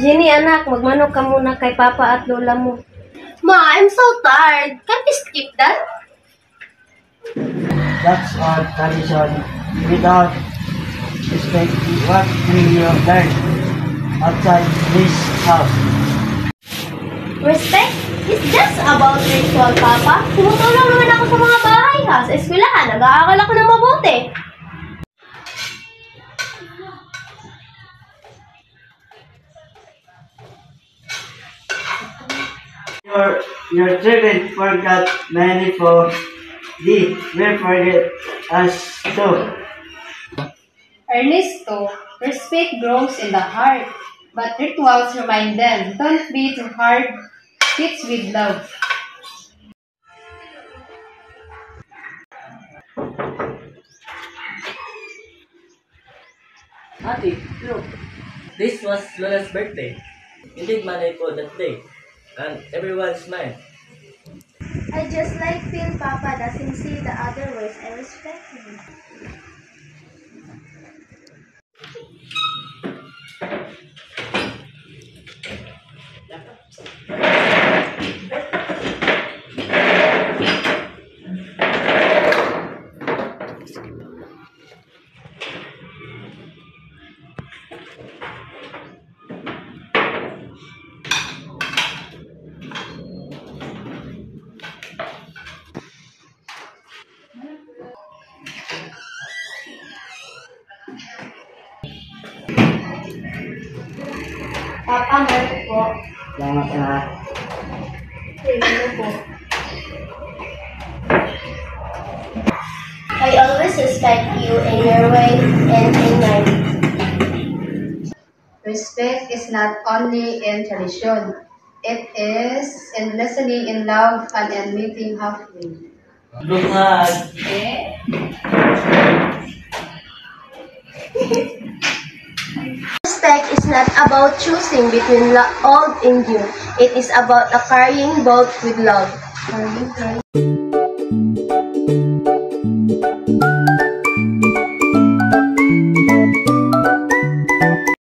Jenny, anak, magmanok ka muna kay Papa at Lola mo. Ma, I'm so tired. Can we skip that? That's our tradition. Without respect, what will you learn outside this house? Respect? It's just about ritual, Papa. Tumutulong naman ako sa mga bahay ha. Sa eskwelahan, nag-aaral ako ng mabuti. Your children forgot many for thee will forget us too. Ernesto, respect grows in the heart, but rituals remind them, don't be too hard, kids with love. Ate, look. This was Lola's birthday. You did manage for that day. And everyone smiled. I just like feel Papa doesn't see the other ways I respect him. Papa, meron po. Salamat na. Po. I always respect you in your way and in mine. Respect is not only in tradition, it is in listening in love and in meeting halfway. Bungad! Respect is not about choosing between old and new. It is about carrying both with love.